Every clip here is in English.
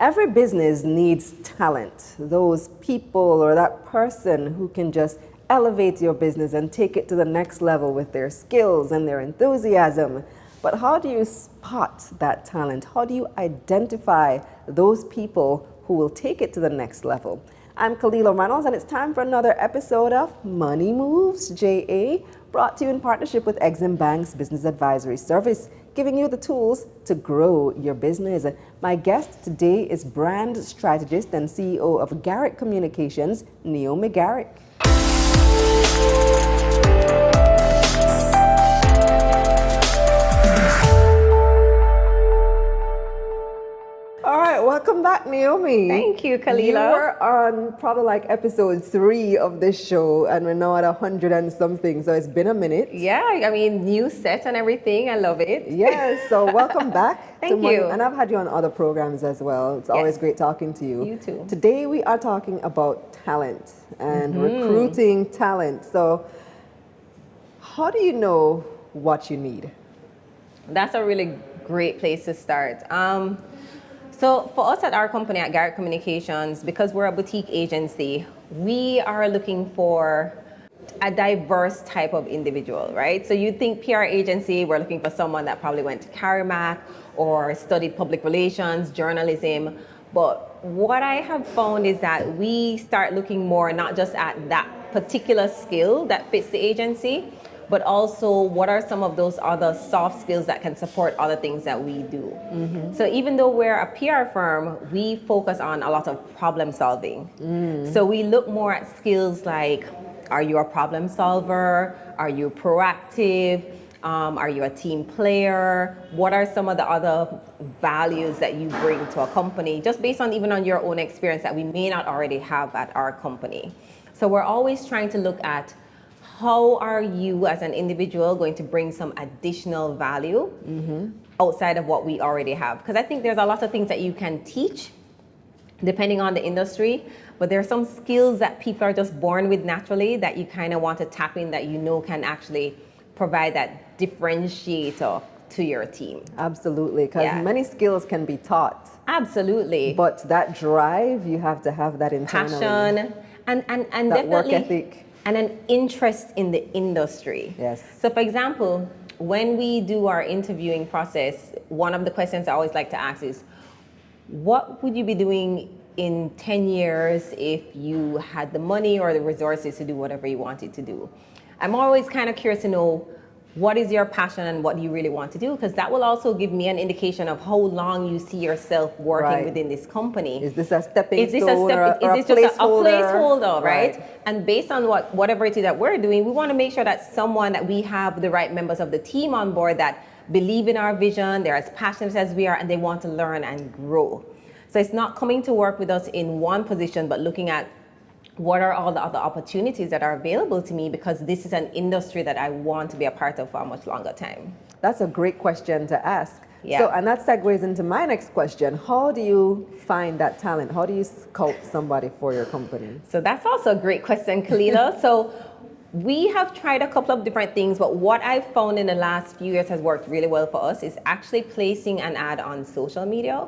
Every business needs talent, those people or that person who can just elevate your business and take it to the next level with their skills and their enthusiasm. But how do you spot that talent? How do you identify those people who will take it to the next level? I'm Kalila Reynolds, and it's time for another episode of MoneyMoves, JA, brought to you in partnership with EXIM Bank's Business Advisory Service, giving you the tools to grow your business. My guest today is Brand Strategist and CEO of Garrick Communications, Naomi Garrick. All right, welcome back, Naomi. Thank you, Kalila. You were on probably like episode 3 of this show, and we're now at 100 and something, so it's been a minute. Yeah, I mean, new set and everything. I love it. Yes, so welcome back. Thank you. And I've had you on other programs as well. It's always great talking to you. You too. Today we are talking about talent and recruiting talent. So how do you know what you need? That's a really great place to start. So for us at our company, at Garrick Communications, because we're a boutique agency, we are looking for a diverse type of individual, right? So you think PR agency, we're looking for someone that probably went to Carrimac or studied public relations, journalism. But what I have found is that we start looking more not just at that particular skill that fits the agency, but also what are some of those other soft skills that can support other things that we do. So even though we're a PR firm, we focus on a lot of problem solving. So we look more at skills like, are you a problem solver? Are you proactive? Are you a team player? What are some of the other values that you bring to a company, just based on even on your own experience that we may not already have at our company? So we're always trying to look at how are you as an individual going to bring some additional value outside of what we already have? Because I think there's a lot of things that you can teach depending on the industry, but there are some skills that people are just born with naturally that you kind of want to tap in, that you know can actually provide that differentiator to your team. Absolutely, because many skills can be taught. Absolutely. But that drive, you have to have that internally. Passion and that definitely work ethic. And an interest in the industry. Yes. So for example, when we do our interviewing process, one of the questions I always like to ask is, what would you be doing in 10 years if you had the money or the resources to do whatever you wanted to do? I'm always kind of curious to know, what is your passion and what do you really want to do? Because that will also give me an indication of how long you see yourself working within this company. Is this a stepping stone is this just a placeholder, right? And based on whatever it is that we're doing, we want to make sure that we have the right members of the team on board that believe in our vision, they're as passionate as we are, and they want to learn and grow. So it's not coming to work with us in one position, but looking at what are all the other opportunities that are available to me, because this is an industry that I want to be a part of for a much longer time. That's a great question to ask. Yeah. So, and that segues into my next question. How do you find that talent? How do you scout somebody for your company? So that's also a great question, Kalila. So we have tried a couple of different things, but what I've found in the last few years has worked really well for us is actually placing an ad on social media.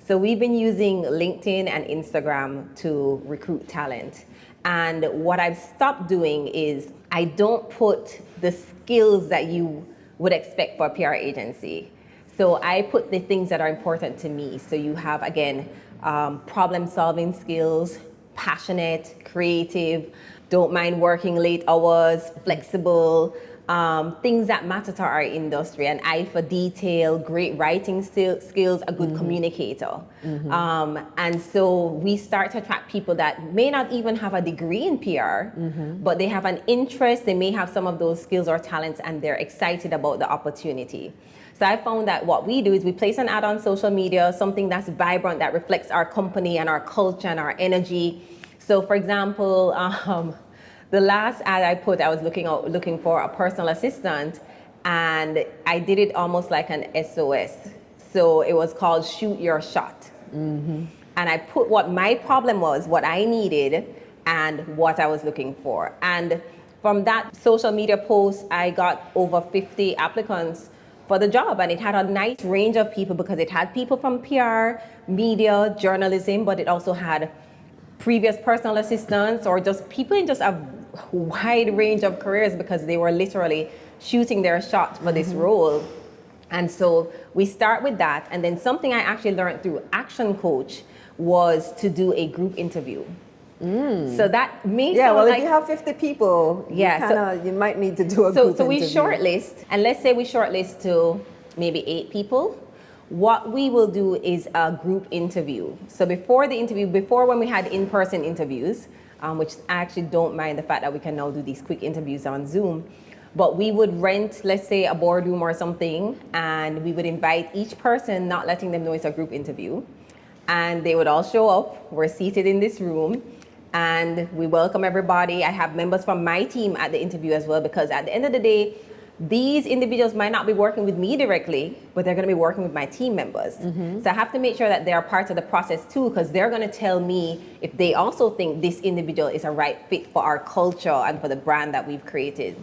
So we've been using LinkedIn and Instagram to recruit talent. And what I've stopped doing is I don't put the skills that you would expect for a PR agency. So I put the things that are important to me. So you have, again, problem solving skills, passionate, creative, don't mind working late hours, flexible, things that matter to our industry, an eye for detail, great writing skills, a good communicator. And so we start to attract people that may not even have a degree in PR, but they have an interest, they may have some of those skills or talents, and they're excited about the opportunity. So I found that what we do is we place an ad on social media, something that's vibrant, that reflects our company and our culture and our energy. So for example, the last ad I put, I was looking for a personal assistant, and I did it almost like an SOS. So it was called Shoot Your Shot. And I put what my problem was, what I needed, and what I was looking for. And from that social media post, I got over 50 applicants for the job. And it had a nice range of people because it had people from PR, media, journalism, but it also had previous personal assistants or just people in just a wide range of careers because they were literally shooting their shot for this role. And so we start with that. And then something I actually learned through Action Coach was to do a group interview. So that means if you have 50 people, yeah, you might need to do a group interview. So we shortlist, and let's say we shortlist to maybe 8 people. What we will do is a group interview. So before the interview, before when we had in-person interviews, which I actually don't mind the fact that we can now do these quick interviews on Zoom, but we would rent, let's say, a boardroom or something, and we would invite each person, not letting them know it's a group interview. And they would all show up. We're seated in this room, and we welcome everybody. I have members from my team at the interview as well, because at the end of the day, these individuals might not be working with me directly, but they're going to be working with my team members. So I have to make sure that they are part of the process too, because they're going to tell me if they also think this individual is a right fit for our culture and for the brand that we've created.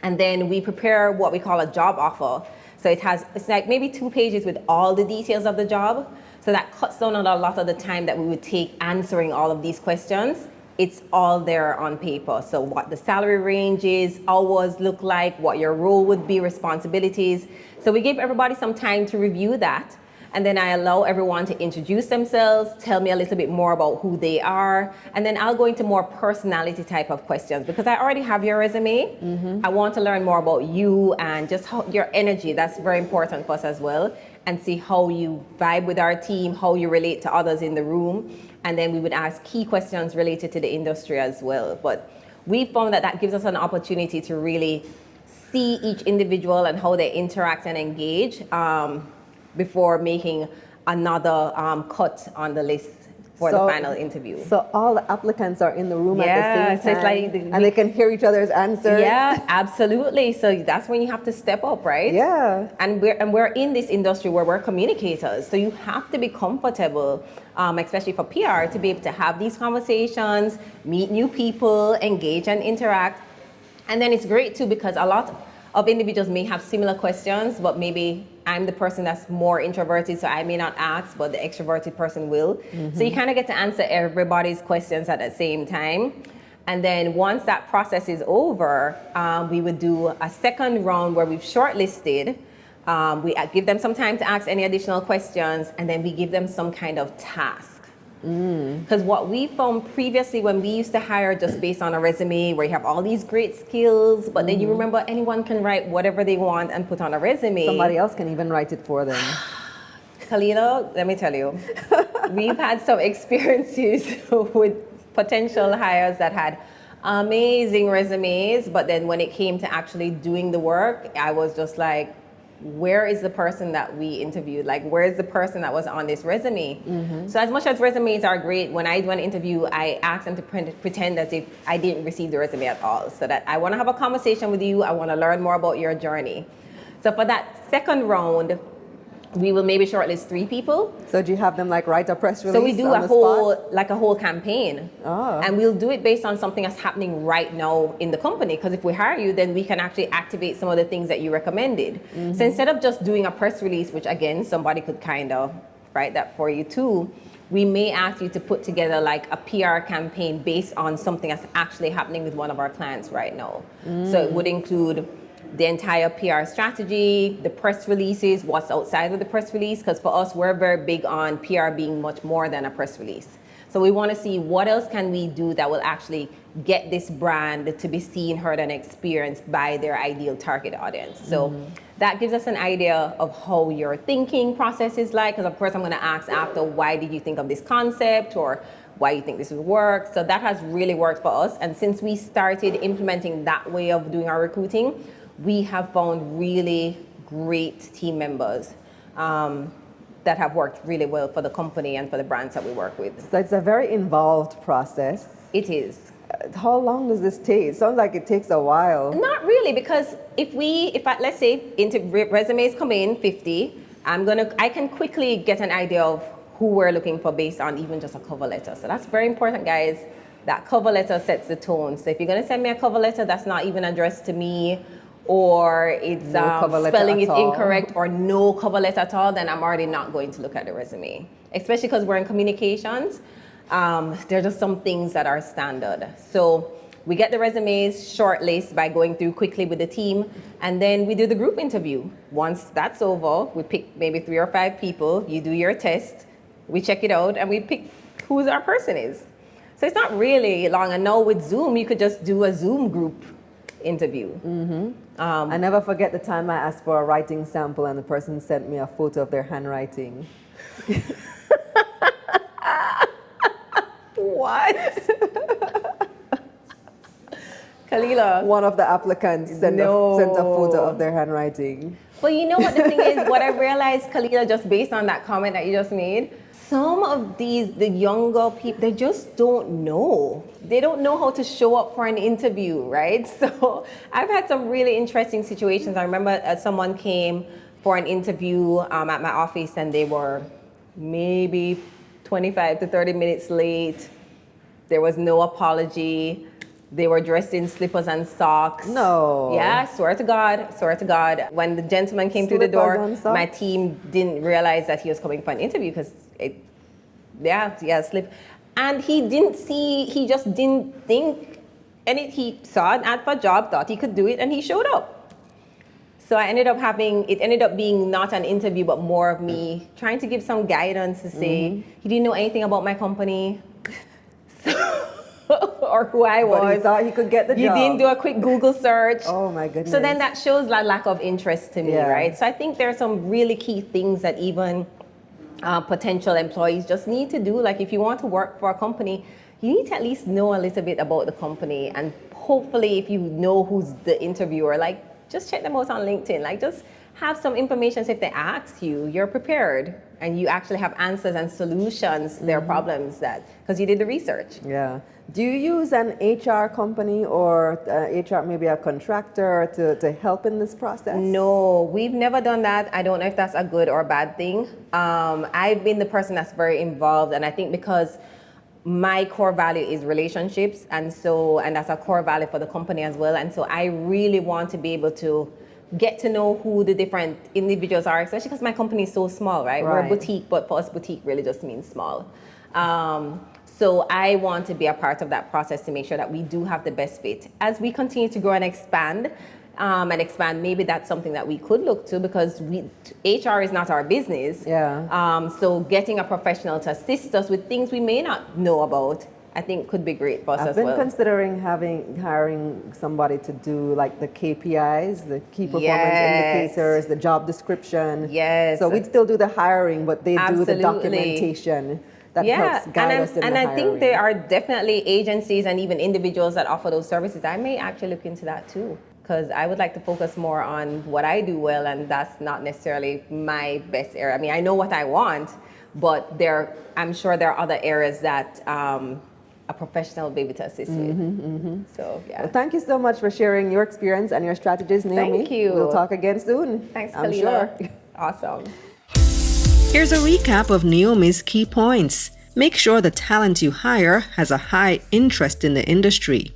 And then we prepare what we call a job offer. So it's like maybe 2 pages with all the details of the job. So that cuts down on a lot of the time that we would take answering all of these questions. It's all there on paper. So what the salary range is, hours look like, what your role would be, responsibilities. So we give everybody some time to review that. And then I allow everyone to introduce themselves, tell me a little bit more about who they are. And then I'll go into more personality type of questions because I already have your resume. I want to learn more about you and just your energy. That's very important for us as well. And see how you vibe with our team, how you relate to others in the room. And then we would ask key questions related to the industry as well. But we found that that gives us an opportunity to really see each individual and how they interact and engage before making another cut on the list for the final interview. So all the applicants are in the room at the same time, so it's like and they can hear each other's answers. Yeah, absolutely. So that's when you have to step up, right? Yeah. And we're in this industry where we're communicators, so you have to be comfortable, especially for PR, to be able to have these conversations, meet new people, engage and interact. And then it's great too because a lot of individuals may have similar questions, but maybe I'm the person that's more introverted, so I may not ask, but the extroverted person will. So you kind of get to answer everybody's questions at the same time. And then once that process is over, we would do a second round where we've shortlisted. We give them some time to ask any additional questions, and then we give them some kind of task. Because what we found previously when we used to hire just based on a resume where you have all these great skills, but then you remember anyone can write whatever they want and put on a resume. Somebody else can even write it for them. Kalila, let me tell you, we've had some experiences with potential hires that had amazing resumes, but then when it came to actually doing the work, I was just like, where is the person that we interviewed? Like, where is the person that was on this resume? So as much as resumes are great, when I do an interview, I ask them to pretend as if I didn't receive the resume at all, so that I want to have a conversation with you. I want to learn more about your journey. So for that second round, we will maybe shortlist 3 people. So do you have them like write a press release? So we do on a the spot? whole campaign. And we'll do it based on something that's happening right now in the company. Because if we hire you, then we can actually activate some of the things that you recommended. So instead of just doing a press release, which again, somebody could kind of write that for you too, we may ask you to put together like a PR campaign based on something that's actually happening with one of our clients right now. So it would include the entire PR strategy, the press releases, what's outside of the press release, because for us, we're very big on PR being much more than a press release. So we want to see what else can we do that will actually get this brand to be seen, heard, and experienced by their ideal target audience. So that gives us an idea of how your thinking process is like, because of course I'm going to ask after, why did you think of this concept, or why you think this would work? So that has really worked for us. And since we started implementing that way of doing our recruiting, we have found really great team members that have worked really well for the company and for the brands that we work with. So it's a very involved process. It is. How long does this take? It sounds like it takes a while. Not really, because let's say resumes come in 50, I can quickly get an idea of who we're looking for based on even just a cover letter. So that's very important, guys. That cover letter sets the tone. So if you're going to send me a cover letter that's not even addressed to me, or it's No cover letter spelling at is all. incorrect or no cover letter at all, then I'm already not going to look at the resume. Especially because we're in communications, there are just some things that are standard. So we get the resumes shortlist by going through quickly with the team, and then we do the group interview. Once that's over, we pick maybe 3 or 5 people, you do your test, we check it out, and we pick who our person is. So it's not really long. And now with Zoom, you could just do a Zoom group interview. I never forget the time I asked for a writing sample and the person sent me a photo of their handwriting. What? Kalila. One of the applicants sent a photo of their handwriting. But you know what the thing is? What I realized, Kalila, just based on that comment that you just made, some of the younger people, they just don't know. They don't know how to show up for an interview, right? So I've had some really interesting situations. I remember someone came for an interview at my office, and they were maybe 25 to 30 minutes late. There was no apology. They were dressed in slippers and socks. No. Yeah, swear to God, swear to God. When the gentleman came through the door, my team didn't realize that he was coming for an interview because slip. And he just didn't think, and he saw an ad for a job, thought he could do it, and he showed up. So it ended up being not an interview, but more of me trying to give some guidance to say, he didn't know anything about my company. Or who I was. But he thought he could get the job. You didn't do a quick Google search. Oh my goodness. So then that shows that lack of interest to me, right? So I think there are some really key things that even potential employees just need to do. Like if you want to work for a company, you need to at least know a little bit about the company. And hopefully if you know who's the interviewer, like just check them out on LinkedIn. Like just have some information so if they ask you, you're prepared. And you actually have answers and solutions to their problems because you did the research. Yeah. Do you use an HR company or HR, maybe a contractor to help in this process? No, we've never done that. I don't know if that's a good or bad thing. I've been the person that's very involved, and I think because my core value is relationships, and that's a core value for the company as well. And so I really want to be able to get to know who the different individuals are, especially because my company is so small, right? We're a boutique, but for us, boutique really just means small. So I want to be a part of that process to make sure that we do have the best fit. As we continue to grow and expand, maybe that's something that we could look to because HR is not our business. Yeah. So getting a professional to assist us with things we may not know about, I think could be great for us as well. I've been considering hiring somebody to do like the KPIs, the key performance indicators, the job description. Yes. So we'd still do the hiring, but they do the documentation that helps guide us in the hiring. And I think there are definitely agencies and even individuals that offer those services. I may actually look into that too, because I would like to focus more on what I do well, and that's not necessarily my best area. I mean, I know what I want, but I'm sure there are other areas that a professional will be able to assist with. So, yeah. Well, thank you so much for sharing your experience and your strategies, Naomi. Thank you. We'll talk again soon. Thanks, I'm Kalila. sure. Awesome. Here's a recap of Naomi's key points. Make sure the talent you hire has a high interest in the industry.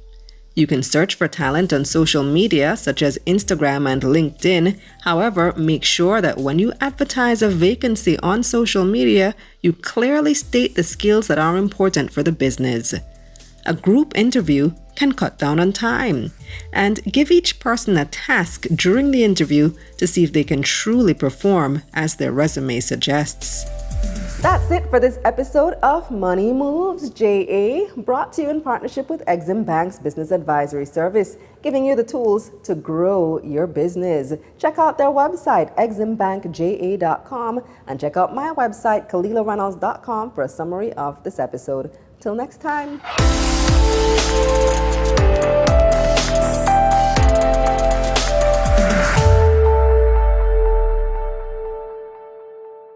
You can search for talent on social media such as Instagram and LinkedIn. However, make sure that when you advertise a vacancy on social media, you clearly state the skills that are important for the business. A group interview can cut down on time. And give each person a task during the interview to see if they can truly perform as their resume suggests. That's it for this episode of Money Moves JA, brought to you in partnership with EXIM Bank's Business Advisory Service, giving you the tools to grow your business. Check out their website, eximbankja.com, and check out my website, KalilaReynolds.com, for a summary of this episode. Till next time.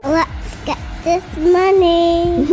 Let's get this money.